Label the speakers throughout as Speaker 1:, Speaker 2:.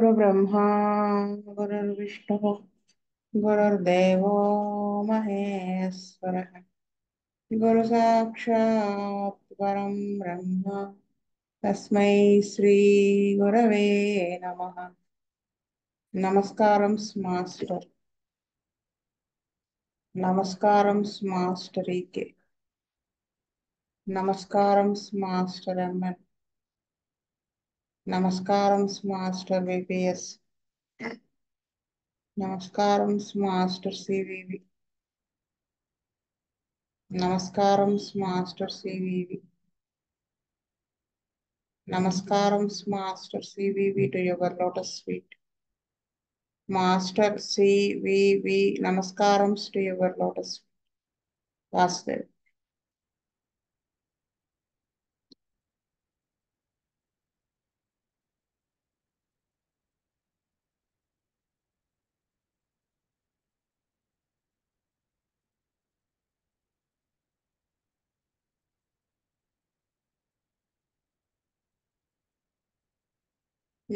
Speaker 1: गुरुब्रह्मा गुरुर्विष्णुः गुरुर्देवो महेश्वरः गुरुसाक्षात् परं ब्रह्म तस्मै श्रीगुरवे नमः। नमस्कारं मास्टर नमस्कारं मास्टरीके नमस्कारं मास्टर एमएन नमस्कारं मास्टर वीपीएस नमस्कारं मास्टर सीवीवी नमस्कारं master CVV Namaskaram, Master CVV, to your lotus feet. Master CVV, Namaskarams to your lotus feet. Vasudev.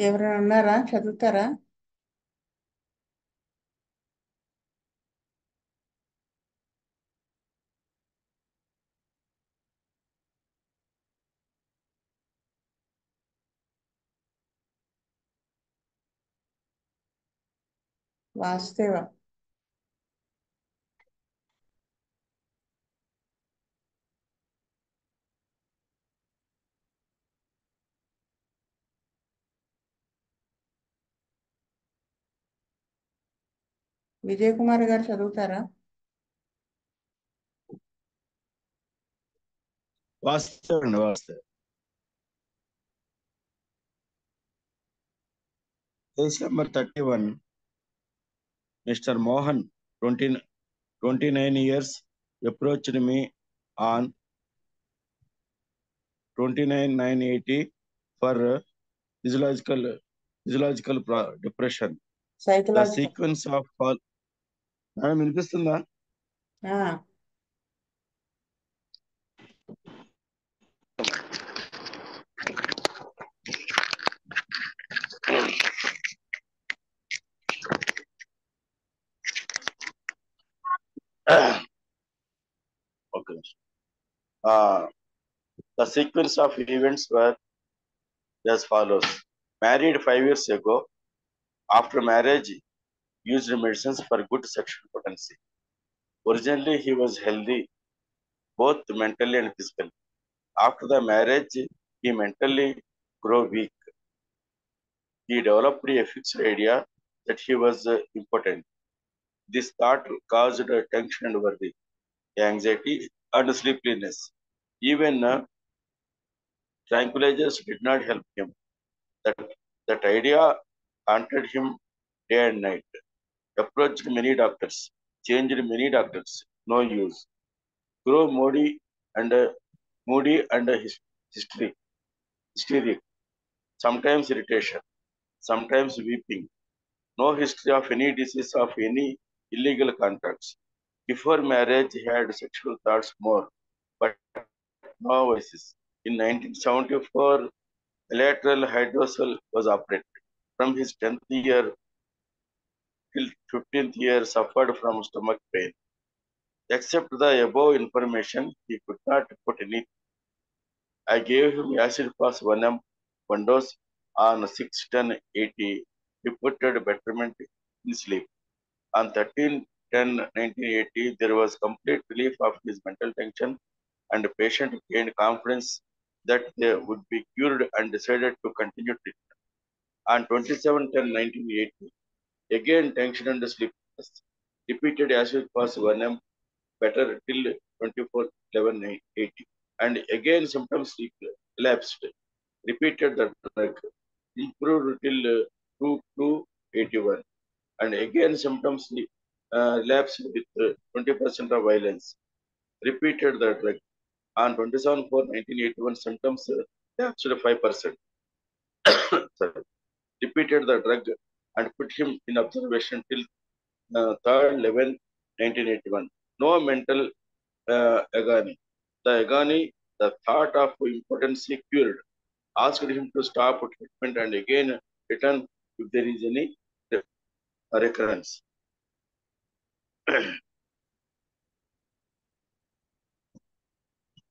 Speaker 1: ఎవరైనా ఉన్నారా? చదువుతారా? వాసుదేవ. విజయ్ కుమార్ గారు చదువుతారా?
Speaker 2: వాస్తవండి వాస్తవం. Case number 31. Mr. Mohan, 29 years, approached me on 29/9/80 for physiological depression. The
Speaker 1: psychological.
Speaker 2: sequence of all. Madam వినిపిస్తుందా? Okay. The sequence of events were as follows. Married 5 years ago. After marriage, used medicines for good sexual potency. Originally, he was healthy, both mentally and physically. After the marriage, he mentally grew weak. He developed a fixed idea that he was impotent. This thought caused tension and worry, anxiety, and sleeplessness. Even tranquilizers did not help him. That idea haunted him day and night. Approached many doctors, changed many doctors, no use. Grew moody and hysteric, sometimes irritation, sometimes weeping. No history of any disease of any illegal contacts. Before marriage, he had sexual thoughts more, but no vices. In 1974, bilateral hydrocele was operated. From his 10th year till 15th year, suffered from stomach pain. Except the above information, he could not put anything. I gave him acid pass 1 m, 1 dose on 6/10/80, reported betterment in sleep. On 13/10/1980, there was complete relief of his mental tension, and the patient gained confidence that they would be cured and decided to continue treatment. On 27/10/1980, again tension and sleepiness. Repeated acid pass 1 m, better till 24/11/80. And again symptoms relapsed. Repeated the drug, improved till 2/2/81. And again symptoms relapsed with 20% of violence. Repeated the drug. On 27/4/1981, symptoms relapsed 5%. Sorry. Repeated the drug and put him in observation till 3/11/1981. No mental agony. The agony, the thought of impotency cured, asked him to stop treatment and again return if there is any recurrence.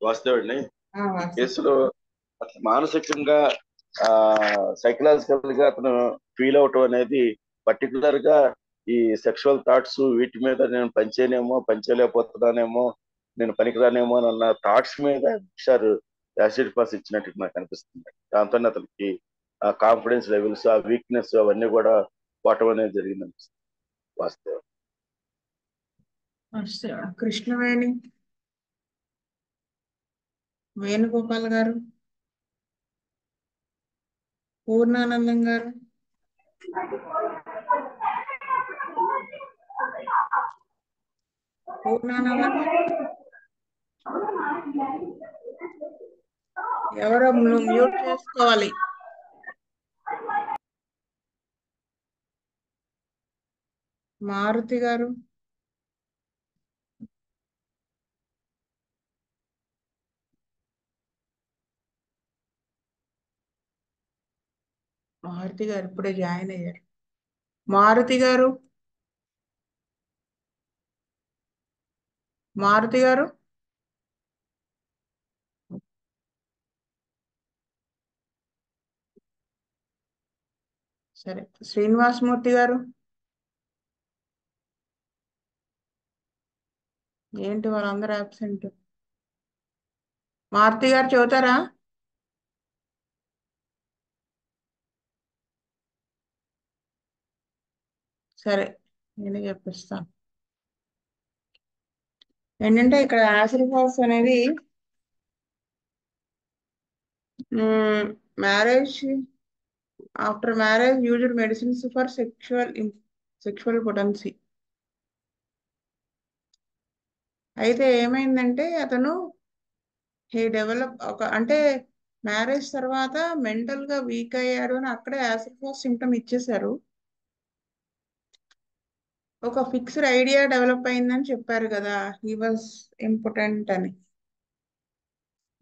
Speaker 2: వాస్తవండి కేసులో అతను మానసికంగా psychological గా అతను feel అవటం అనేది particular గా ఈ sexual thoughts వీటి మీద నేను పనిచేయలేకపోతున్నానేమో, నేను పనికిరానేమో అన్న థాట్స్ మీద సార్ యాసిడ్ పాస్ ఇచ్చినట్టు నాకు అనిపిస్తుంది. దాంతో అతనికి ఆ కాన్ఫిడెన్స్ లెవెల్స్, ఆ వీక్నెస్ అవన్నీ కూడా పోవటం అనేది జరిగింది అనిపిస్తుంది. వాస్తవం.
Speaker 1: కృష్ణవేణి వేణుగోపాల్ గారు, పూర్ణానందం గారు, పూర్ణానందం గారు, ఎవరో మ్యూట్ చేసుకోవాలి. మారుతి గారు, మారుతి గారు ఇప్పుడే జాయిన్ అయ్యారు. మారుతి గారు, మారుతి గారు, సరే. శ్రీనివాసమూర్తి గారు, ఏంటి వాళ్ళందరూ అబ్సెంట్? మారుతి గారు చదువుతారా? సరే, నేను చెప్పిస్తాను. ఏంటంటే ఇక్కడ యాసిడ్ ఫాల్స్ అనేది marriage, after marriage used medicines for sexual potency. అయితే ఏమైందంటే అతను అంటే మ్యారేజ్ తర్వాత మెంటల్ గా వీక్ అయ్యాడు అని అక్కడే యాసిడ్ ఫాల్స్ సిమ్టమ్ ఇచ్చేశారు. ఒక ఫిక్స్డ్ ఐడియా డెవలప్ అయిందని చెప్పారు కదా, హీ వాజ్ ఇంపార్టెంట్ అని,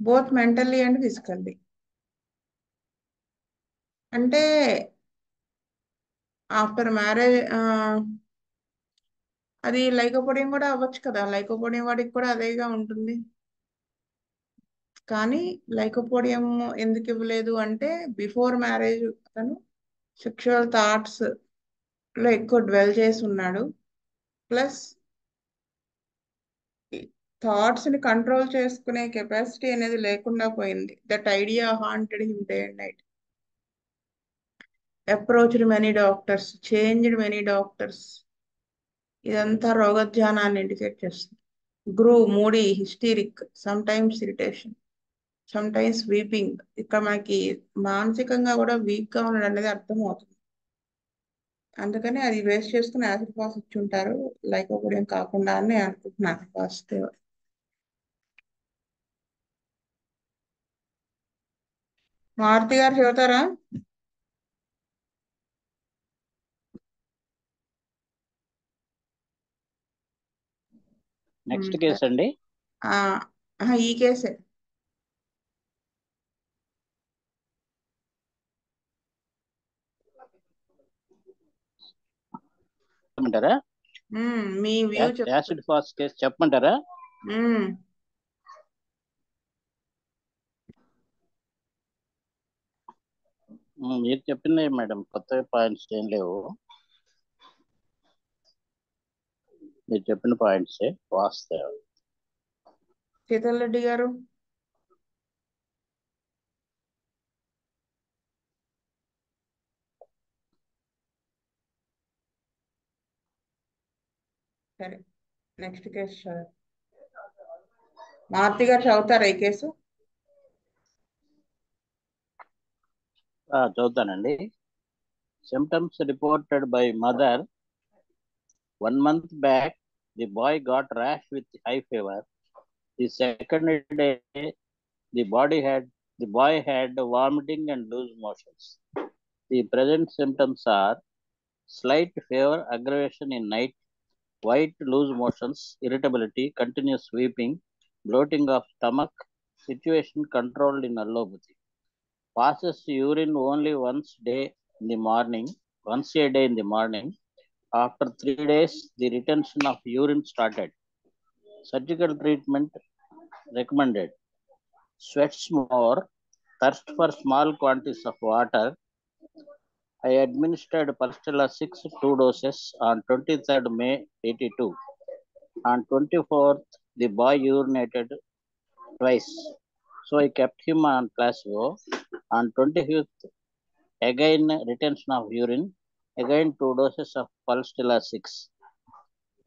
Speaker 1: బోత్ మెంటల్లీ అండ్ ఫిజికల్లీ. అంటే ఆఫ్టర్ మ్యారేజ్ అది లైకోపోడియం కూడా అవ్వచ్చు కదా, లైకోపోడియం వాడికి కూడా అదేగా ఉంటుంది. కానీ లైకోపోడియం ఎందుకు ఇవ్వలేదు అంటే బిఫోర్ మ్యారేజ్ అతను సెక్షువల్ థాట్స్ లో ఎక్కువ డ్వెల్ చేసి ఉన్నాడు. ప్లస్ థాట్స్ ని కంట్రోల్ చేసుకునే కెపాసిటీ అనేది లేకుండా పోయింది. That idea haunted him day and night. Approached many doctors, changed many doctors. ఇదంతా రోగధ్యానాన్ని ఇండికేట్ చేస్తుంది. Moody, hysteric, some times irritation, some times weeping. ఇక్కడ మనకి మానసికంగా కూడా వీక్ గా ఉండడం అనేది అర్థం అవుతుంది. అందుకని అది వేస్ట్ చేసుకుని యాసిడ్ ఫాస్ ఇచ్చి ఉంటారు, లైకోపోడియం కాకుండా అని అనుకుంటున్నాను ఫస్ట్. మారుతి గారు చెబుతారా?
Speaker 3: నెక్స్ట్ కేసు అండి.
Speaker 1: ఈ కేసే.
Speaker 3: చెప్పమంటారా?
Speaker 1: మీ వ్యూ
Speaker 3: యాసిడ్ ఫాస్ కేసు చెప్పమంటారా? మీరు చెప్పింది మేడం, కొత్త పాయింట్స్ ఏం లేవు. మీరు చెప్పిన పాయింట్సే వాస్తవం.
Speaker 1: శీతల్ రెడ్డి గారు, సరే నెక్స్ట్ కేసు చదువు. మారుతి గారు చదువుతారా ఈ case?
Speaker 3: చదువుతానండి. Symptoms reported by mother. 1 month back, the boy got rash with high fever. The second day, the boy had vomiting and loose motions. The present symptoms are slight fever, aggravation in night, white loose motions, irritability, continuous weeping, bloating of stomach, situation controlled in allopathy. Passes urine only once day in the morning, once a day in the morning. After 3 days, the retention of urine started. Surgical treatment recommended. Sweats more, thirst for small quantities of water. I administered Palstella 6 2 doses on 23rd May 82. On 24th, the boy urinated twice, so I kept him on placebo. On 25th, again retention of urine, again 2 doses of Palstella 6.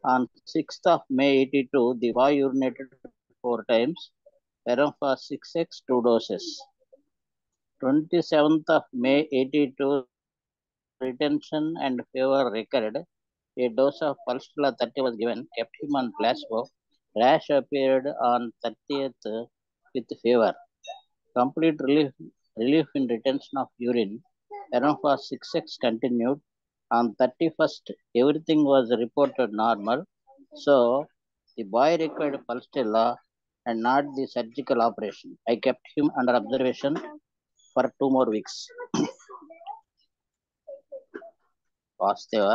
Speaker 3: On 6th of May 82, the boy urinated 4 times, Veronfa 6x 2 doses. 27th of May 82, retention and fever recurred. A dose of Palstella 30 was given, kept him on placebo. Rash appeared on 30th with fever. Complete relief in retention of urine. Veronfa 6x continued. On 31st, everything was reported normal. So, the boy required Palstella and not the surgical operation. I kept him under observation for 2 more weeks. వాస్తవ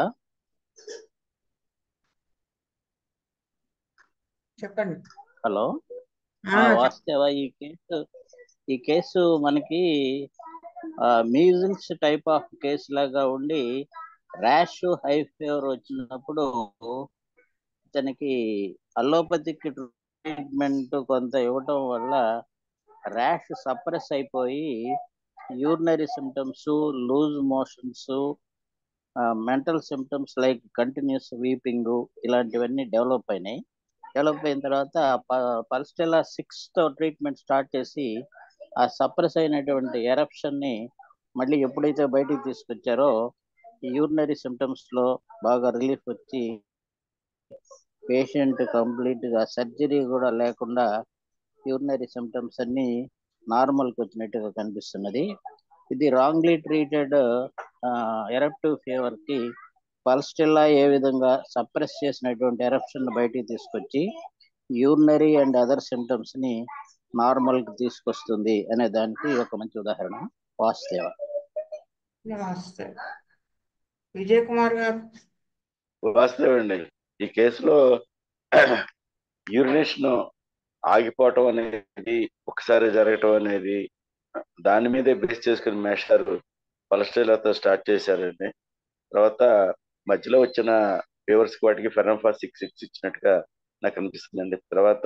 Speaker 1: చెప్పండి.
Speaker 3: Hello
Speaker 1: ఆ,
Speaker 3: వాస్తవ ఈ case మనకి measles type of case లాగా ఉండి rash high fever వచ్చినప్పుడు ఇతనికి అలోపతిక్ ట్రీట్మెంట్ కొంత ఇవ్వటం వల్ల ర్యాష్ సప్రెస్ అయిపోయి urinary symptoms, loose motions, mental symptoms like continuous weeping ఇలాంటివన్నీ డెవలప్ అయినాయి. డెవలప్ అయిన తర్వాత పల్స్టెలా 6తో ట్రీట్మెంట్ స్టార్ట్ చేసి ఆ సప్రెస్ అయినటువంటి ఎరప్షన్ని మళ్ళీ ఎప్పుడైతే బయటికి తీసుకొచ్చారో యూరినరీ సిమ్టమ్స్లో బాగా రిలీఫ్ వచ్చి పేషెంట్ కంప్లీట్గా సర్జరీ కూడా లేకుండా యూరినరీ సిమ్టమ్స్ అన్నీ నార్మల్కి వచ్చినట్టుగా కనిపిస్తున్నది. ఇది రాంగ్లీ ట్రీటెడ్ ఎరప్టివ్ ఫీవర్కి పల్స్టెల్లా ఏ విధంగా సప్రెస్ చేసినటువంటి ఎరప్షన్ బయటికి తీసుకొచ్చి యూరినరీ అండ్ అదర్ సిమ్టమ్స్ని నార్మల్కి తీసుకొస్తుంది అనే దానికి ఒక మంచి ఉదాహరణ వాస్తవ.
Speaker 1: నమస్తే విజయ్ కుమార్ గారు.
Speaker 2: వాస్తవండి, ఈ కేసులో యూరినేషన్ ఆగిపోవటం అనేది ఒకసారి జరగటం అనేది దాని మీదే బేస్ చేసుకుని మేషారు పలస్టైలతో స్టార్ట్ చేశారండి. తర్వాత మధ్యలో వచ్చిన ఫీవర్స్ వాటికి ఫెరన్ఫా 6 ఇచ్చినట్టుగా నాకు అనిపిస్తుందండి. తర్వాత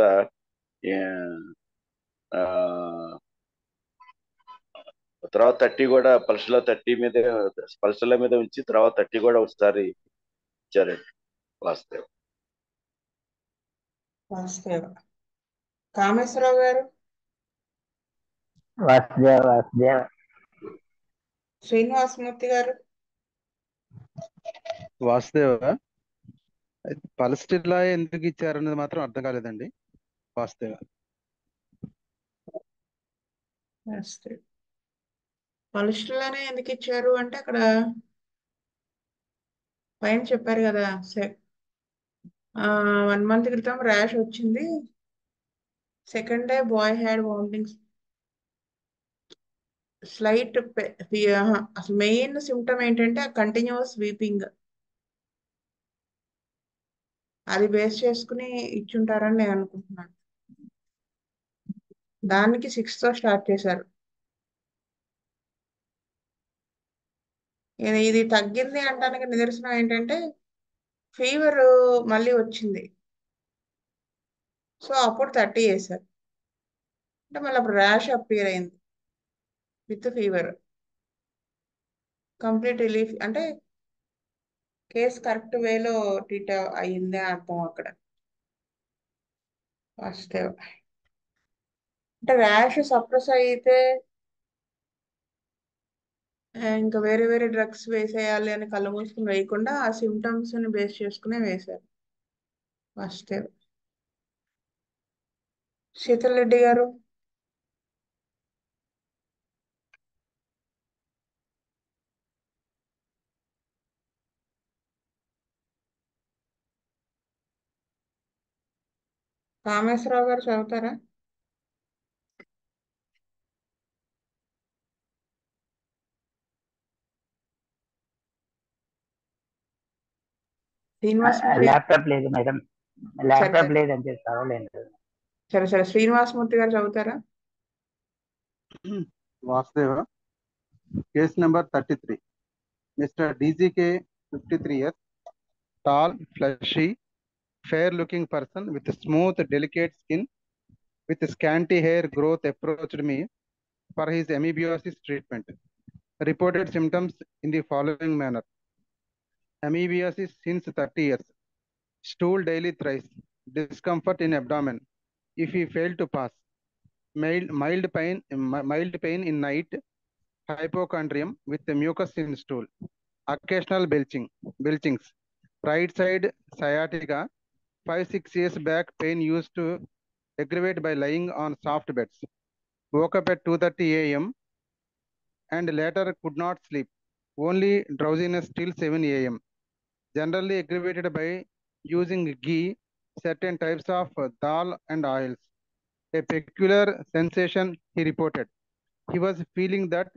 Speaker 2: తర్వాత 30 కూడా పల్స్లో 30 మీద పల్స్ల మీద ఉంచి తర్వాత 30 కూడా ఒకసారి ఇచ్చారండి. వాస్తవం.
Speaker 1: వాస్తవ. కామేశ్వరరావు గారు.
Speaker 4: వాసుదేవ
Speaker 1: శ్రీనివాసమూర్తి గారు.
Speaker 5: వాసుదేవ. పలస్టిల్లా ఎందుకు ఇచ్చారన్నది మాత్రం అర్థం కాలేదండి. వాసుదేవ.
Speaker 1: పలుస్టలానే ఎందుకు ఇచ్చారు అంటే అక్కడ పైన చెప్పారు కదా, 1 month క్రితం ర్యాష్ వచ్చింది, second day boy had vomitings, slight అసలు మెయిన్ సిమ్టమ్ ఏంటంటే కంటిన్యూస్ వీపింగ్. అది బేస్ చేసుకుని ఇచ్చుంటారని నేను అనుకుంటున్నాను. దానికి 6తో స్టార్ట్ చేశారు. ఇది తగ్గింది అంటానికి నిదర్శనం ఏంటంటే ఫీవర్ మళ్ళీ వచ్చింది, సో అప్పుడు 30 చేశారు. అంటే మళ్ళీ అప్పుడు ర్యాష్ అపియర్ అయింది విత్ ఫీవర్. కంప్లీట్ రిలీఫ్ అంటే కేసు కరెక్ట్ వేలో ట్రీట్ అయ్యిందే అర్థం అక్కడ. ఫస్ట్ అంటే ర్యాష్ సప్రెస్ అయితే ఇంకా వేరే వేరే డ్రగ్స్ వేసేయాలి అని కళ్ళు మూసుకుని వేయకుండా ఆ సిమ్టమ్స్ ని బేస్ చేసుకునే వేశారు. ఫస్ట్ శీతల్ రెడ్డి గారు. కామేశ్వరరావు గారు చదువుతారా? శ్రీనివాసమూర్తి గారు
Speaker 4: ల్యాప్టాప్ లేదు మేడం,
Speaker 1: సరే
Speaker 4: ల్యాప్టాప్
Speaker 1: సరే
Speaker 4: లేదని చెప్పి చదవలేదు.
Speaker 1: సరే సరే శ్రీనివాసమూర్తి గారు చదువుతారా?
Speaker 5: Vasudeva. Case number 33. Mr. DGK, 53 years, tall, fleshy, fair-looking person with smooth, delicate skin, with scanty hair growth, approached me for his amoebiasis treatment. Reported symptoms in the following manner: amoebiasis since 30 years, stool daily thrice, discomfort in abdomen if he failed to pass, mild pain in night, hypochondrium with mucus in stool, occasional belchings, right side sciatica, 5-6 years back pain used to aggravate by lying on soft beds, woke up at 2:30 a.m. and later could not sleep, only drowsiness till 7 a.m., generally aggravated by using ghee, certain types of dal and oils. A peculiar sensation he reported. He was feeling that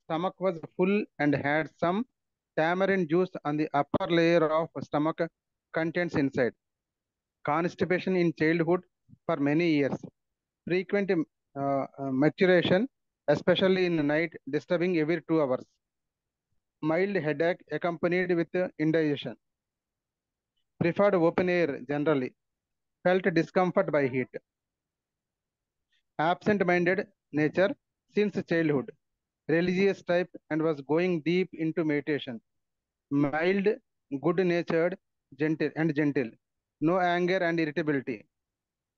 Speaker 5: stomach was full and had some tamarind juice on the upper layer of stomach contents inside. Constipation in childhood for many years. Frequent maturation, especially in the night, disturbing every 2 hours. Mild headache accompanied with indigestion. Preferred open air generally. Felt discomfort by heat. Absent-minded nature since childhood. Religious type and was going deep into meditation. Mild, good-natured, gentle. No anger and irritability.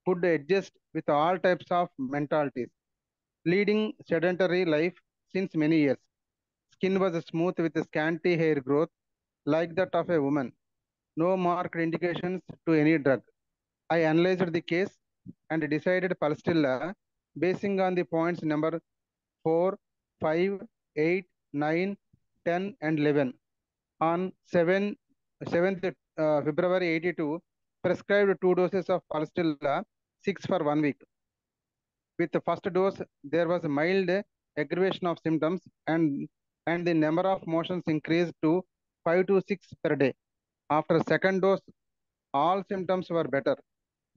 Speaker 5: Could adjust with all types of mentalities. Leading sedentary life since many years. Skin was smooth with scanty hair growth like that of a woman. No marked indications to any drug. I analyzed the case and decided Palstilla basing on the points number 4, 5, 8, 9, 10, and 11. On 7th February 82, prescribed 2 doses of Palstilla, 6 for 1 week. With the first dose, there was mild aggravation of symptoms and the number of motions increased to 5 to 6 per day. After second dose, all symptoms were better.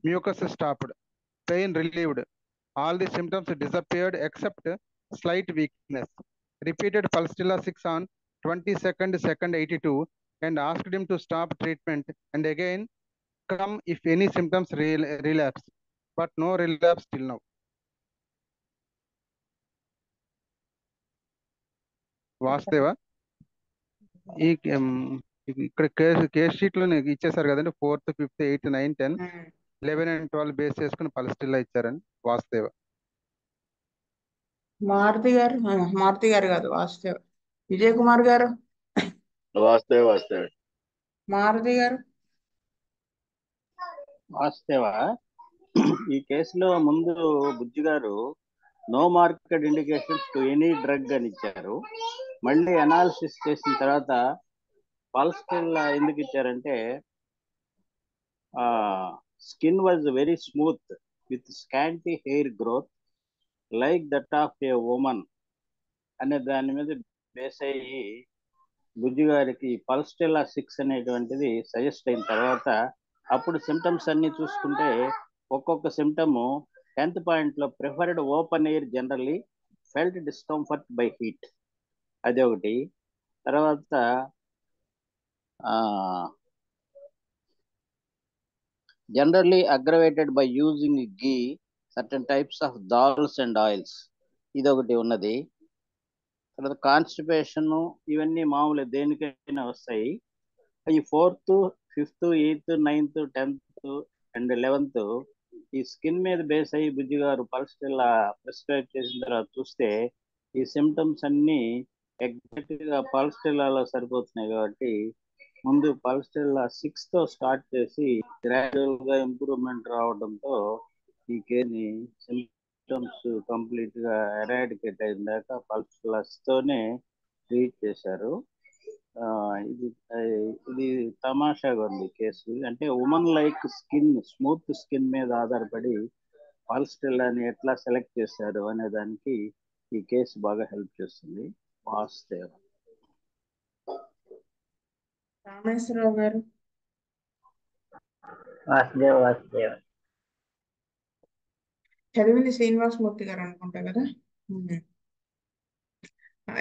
Speaker 5: Mucus stopped. Pain relieved. All the symptoms disappeared except slight weakness. Repeated Palstilla 6 on 22nd, 82 and asked him to stop treatment and again come if any symptoms relapse. But no relapse till now. Vasudeva. ఈ ఇక్కడ case sheet లో ఇచ్చేసారు కదండి, 4th, 5th, 8th, 9th, 10, 11 and 12 base చేసుకుని pulsatilla ఇచ్చారండి వాసుదేవ.
Speaker 1: మారుతి గారు కాదు వాసుదేవ్. విజయ్ కుమార్ గారు.
Speaker 2: వాస్తవ
Speaker 1: మారుతి గారు.
Speaker 3: వాస్తవ. ఈ కేసులో ముందు Bujji garu no market indications to any drug అని ఇచ్చారు. మళ్ళీ అనాలిసిస్ చేసిన తర్వాత పల్స్టిల్లా ఎందుకు ఇచ్చారంటే skin was very smooth with scanty hair growth like that of a woman అనే దాని మీద బేస్ అయ్యి బుజ్జి గారికి పల్స్టిల్లా 6 అనేటువంటిది సజెస్ట్ అయిన తర్వాత అప్పుడు సిమ్టమ్స్ అన్ని చూసుకుంటే ఒక్కొక్క సిమ్టమ్ 10th పాయింట్లో preferred open air generally felt discomfort by heat, అది ఒకటి. తర్వాత generally aggravated by using ghee, certain types of dals and oils, ఇది ఒకటి ఉన్నది. తర్వాత కాన్స్టిపేషన్ ఇవన్నీ మామూలు దేనికైనా వస్తాయి. ఈ 4th, 5th, 8th, 9th, 10th and 11th ఈ స్కిన్ మీద బేస్ అయ్యి బుజ్జి గారు పల్స్టిల్లా ప్రిస్క్రైబ్ చేసిన తర్వాత చూస్తే ఈ సిమ్టమ్స్ అన్ని ఎగ్జాక్ట్గా పల్స్టిల్లాలో సరిపోతున్నాయి. కాబట్టి ముందు పల్స్టిల్లా 6తో స్టార్ట్ చేసి గ్రాడ్యువల్గా ఇంప్రూవ్మెంట్ రావడంతో ఈ కేని సిమ్టమ్స్ కంప్లీట్గా ఎరాడికేట్ అయిన దాకా పల్స్టిల్లాస్తోనే ట్రీట్ చేశారు. ఇది తమాషాగా ఉంది కేసు. అంటే woman like skin, smooth skin మీద ఆధారపడి పల్స్టిల్లాని ఎట్లా సెలెక్ట్ చేశారు అనే దానికి ఈ కేసు బాగా హెల్ప్ చేస్తుంది. వాస్తవ.
Speaker 1: రామేశ్వరరావు గారు.
Speaker 3: వాసుదేవ.
Speaker 1: చదివింది శ్రీనివాసమూర్తి గారు అనుకుంటా కదా.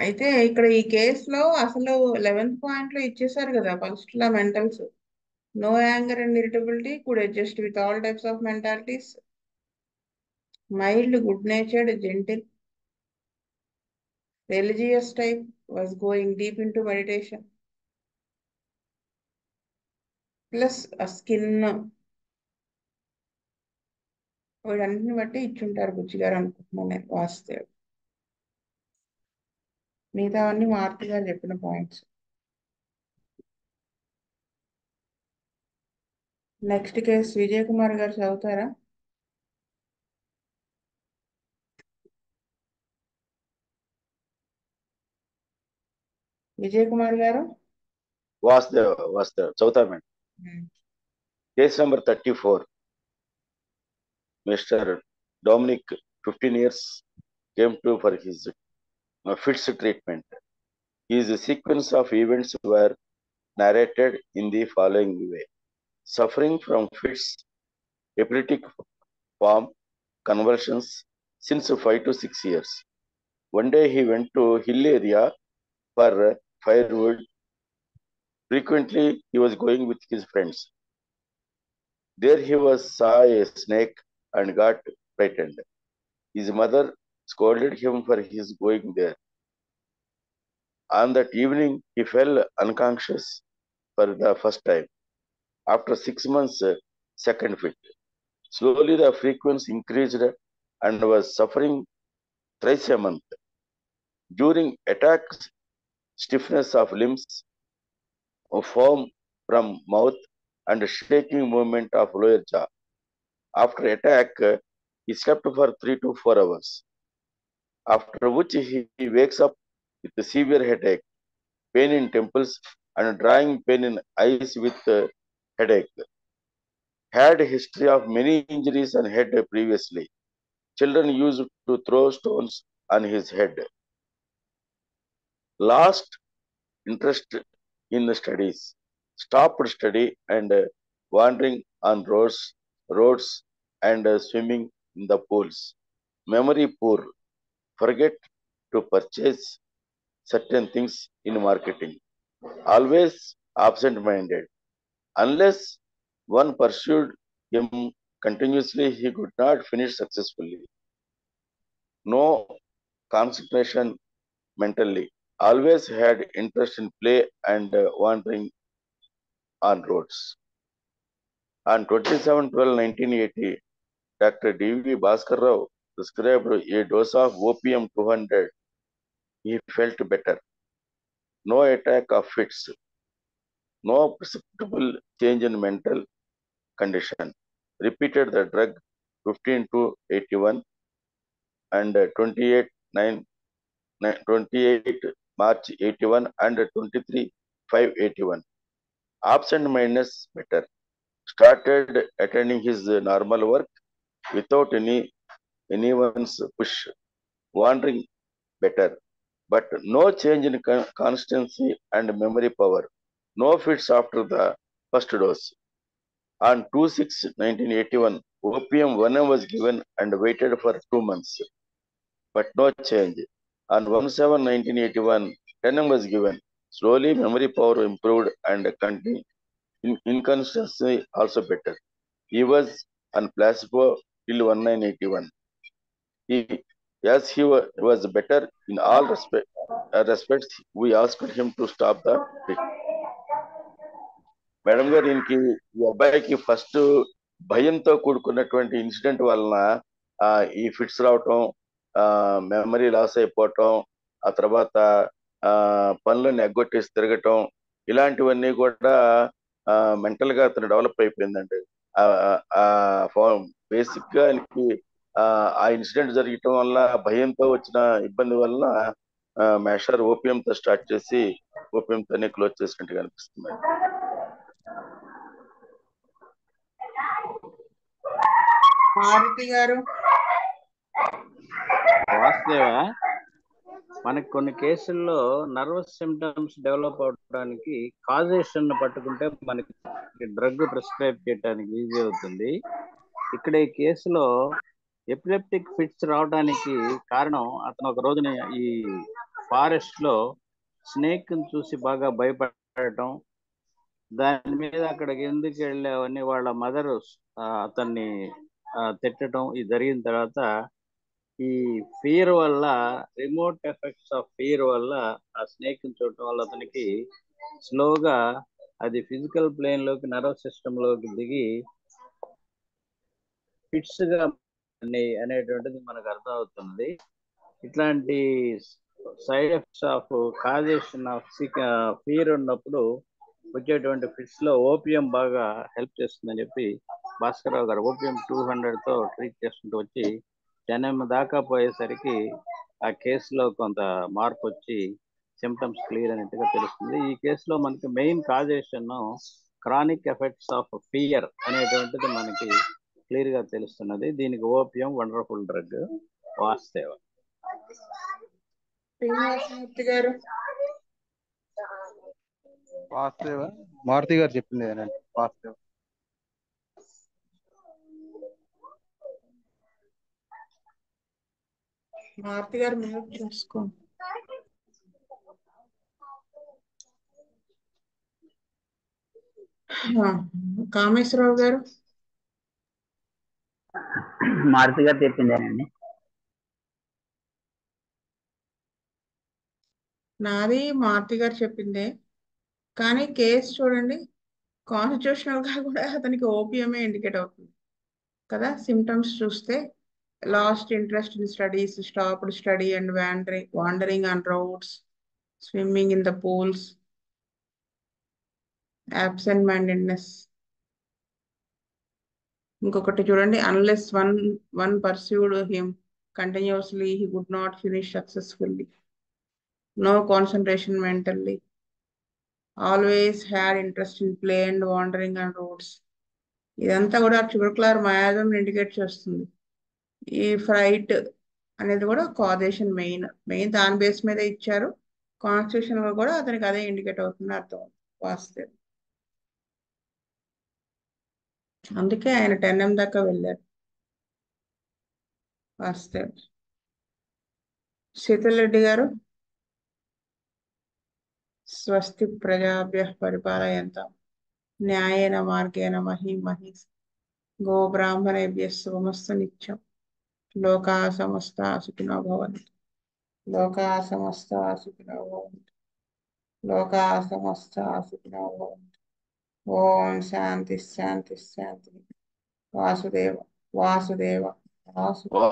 Speaker 1: అయితే ఇక్కడ ఈ కేసులో అసలు 11th పాయింట్ లో ఇచ్చేసారు కదా ఫస్ట్ లా మెంటల్స్. No anger and irritability could adjust with all types of mentalities. Mild, good natured, gentle. Religious type was going deep into meditation. Plus a skin. వీటన్నిటిని బట్టి ఇచ్చుంటారు బుజ్జి గారు అనుకుంటున్నాను నేను వాసుదేవ్. మిగతావన్నీ మారుతి గారు చెప్పిన points. Next case Vijay Kumar గారు చదువుతారా? విజయ్ కుమార్ గారు.
Speaker 2: వాసుదేవ్ చదువుతా madam. Case number 34. Mr. Dominic, 15 years, came to for his fits treatment. His sequence of events were narrated in the following way. Suffering from fits, epileptic form, convulsions since 5 to 6 years. One day he went to hill area for firewood. Frequently he was going with his friends. There he saw a snake and got frightened. His mother scolded him for his going there. On that evening, he fell unconscious for the first time. After 6 months, second fit. Slowly the frequency increased and was suffering thrice a month. During attacks, stiffness of limbs, foam from mouth, and shaking movement of lower jaw. After attack, he slept for 3 to 4 hours. After which he wakes up with a severe headache, pain in temples, and drawing pain in eyes with headache. Had a history of many injuries on head previously. Children used to throw stones on his head. Lost interest in the studies. Stopped study and wandering on roads and swimming in the pools. Memory poor. Forget to purchase certain things in marketing. Always absent-minded. Unless one pursued him continuously, he could not finish successfully. No concentration mentally. Always had interest in play and wandering on roads. On 27/12/1980, Dr. D.V. Bhaskar Rao prescribed a dose of opium 200. He felt better. No attack of fits. No perceptible change in mental condition. Repeated the drug 15 to 81 and 28 March 81 and 23/5/81. Absent-mindedness better. Started attending his normal work without anyone's push. Wandering better, but no change in constancy and memory power. No fits after the first dose. On 2/6/1981, opium 1 was given and waited for 2 months, but no change. On 1/7/1981, 10 was given. Slowly, memory power improved and inconsistency also better. He was on placebo till 1/9/81. As he was better in all respects, we asked him to stop the treatment. Madam గారు, ఈయనకి ఈ అబ్బాయికి first భయంతో కూడుకున్నటువంటి incident వలన ఈ fits రావటం, memory loss అయిపోవటం, ఆ తర్వాత పనులను ఎగ్గొట్టేసి తిరగటం, ఇలాంటివన్నీ కూడా మెంటల్ గా అతను డెవలప్ అయిపోయిందండి. బేసిక్ గా ఆయనకి ఆ ఇన్సిడెంట్ జరగటం వల్ల భయంతో వచ్చిన ఇబ్బంది వలన మేషర్ ఓపియంతో స్టార్ట్ చేసి ఓపియంతోనే క్లోజ్ చేసినట్టుగా అనిపిస్తుంది.
Speaker 1: మారుతి గారు.
Speaker 3: వాసుదేవ, మనకి కొన్ని కేసుల్లో నర్వస్ సిమ్టమ్స్ డెవలప్ అవడానికి కాజేషన్ పట్టుకుంటే మనకి డ్రగ్ ప్రిస్క్రైబ్ చేయడానికి ఈజీ అవుతుంది. ఇక్కడ ఈ కేసులో ఎపిలెప్టిక్ ఫిట్స్ రావడానికి కారణం అతను ఒక రోజున ఈ ఫారెస్ట్ లో స్నేక్ చూసి బాగా భయపడటం, దాని మీద అక్కడికి ఎందుకు వెళ్ళావని వాళ్ళ మదర్ అతన్ని తిట్టడం ఇది జరిగిన తర్వాత ఈ ఫియర్ వల్ల, రిమోట్ ఎఫెక్ట్స్ ఆఫ్ ఫియర్ వల్ల ఆ స్నేక్ చూడటం వల్ల అతనికి స్లోగా అది ఫిజికల్ ప్లేన్ లోకి, నర్వస్ సిస్టమ్ లోకి దిగి ఫిట్స్ గా అనేటువంటిది మనకు అర్థం అవుతుంది. ఇట్లాంటి side effects of causation of fear ఉన్నప్పుడు వచ్చేటువంటి ఫిట్స్ లో ఓపియం బాగా హెల్ప్ చేస్తుందని చెప్పి భాస్కరరావు గారు ఓపియం 200 తో ట్రీట్ చేసుకుంటూ వచ్చి 10 దాకా పోయేసరికి ఆ కేసులో కొంత మార్పు వచ్చి సిమ్టమ్స్ క్లియర్ అనేట్టుగా తెలుస్తుంది. ఈ కేసులో మనకి main causation chronic effects of fear అనేటువంటిది మనకి క్లియర్ గా తెలుస్తున్నది. దీనికి ఓపియం వండర్ఫుల్ డ్రగ్. వాస్తవ
Speaker 1: శ్రీనివాసమూర్తి గారు.
Speaker 5: వాస్తవ మారుతి గారు చెప్పింది ఏనండి. వాస్తవ
Speaker 1: మారుతి గారు మ్యూట్ చేసుకోండి. కామేశ్వరరావు గారు.
Speaker 4: మారుతి గారు చెప్పిందేనండి.
Speaker 1: నాది మారుతి గారు చెప్పిందే, కానీ కేసు చూడండి, కాన్స్టిట్యూషనల్ గా కూడా అతనికి ఓపీఎంఏ ఇండికేట్ అవుతుంది కదా. సిమ్టమ్స్ చూస్తే lost interest in studies, stopped study and wandering on roads, swimming in the pools, absent mindedness. ఇంకొకటి చూడండి, unless one pursued him continuously he would not finish successfully, no concentration mentally, always had interest in play and wandering on roads. ఇదంతా కూడా tubercular miasm indicate చేస్తుంది. ఈ freight అనేది కూడా causation main దాని base మీద ఇచ్చారు. కాన్స్టిట్యూషన్ లో కూడా అతనికి అదే ఇండికేట్ అవుతుంది అర్థం వాస్తవం. అందుకే ఆయన 10M దాకా వెళ్ళారు. వాస్తవం. శీతల్ రెడ్డి గారు. స్వస్తి ప్రజాభ్యః పరిపాలయంతాం న్యాయేన మార్గేణ మహీమహీస్ గో బ్రాహ్మణేభ్యః శుభమస్తు నిత్యం. లోకా సమస్తా సుఖినో భవంతు. లోకా సమస్తా సుఖినో భవంతు. లోకా సమస్తా సుఖినో భవంతు. ఓం శాంతి శాంతి శాంతి. వాసుదేవ వాసుదేవ వాసుదేవ.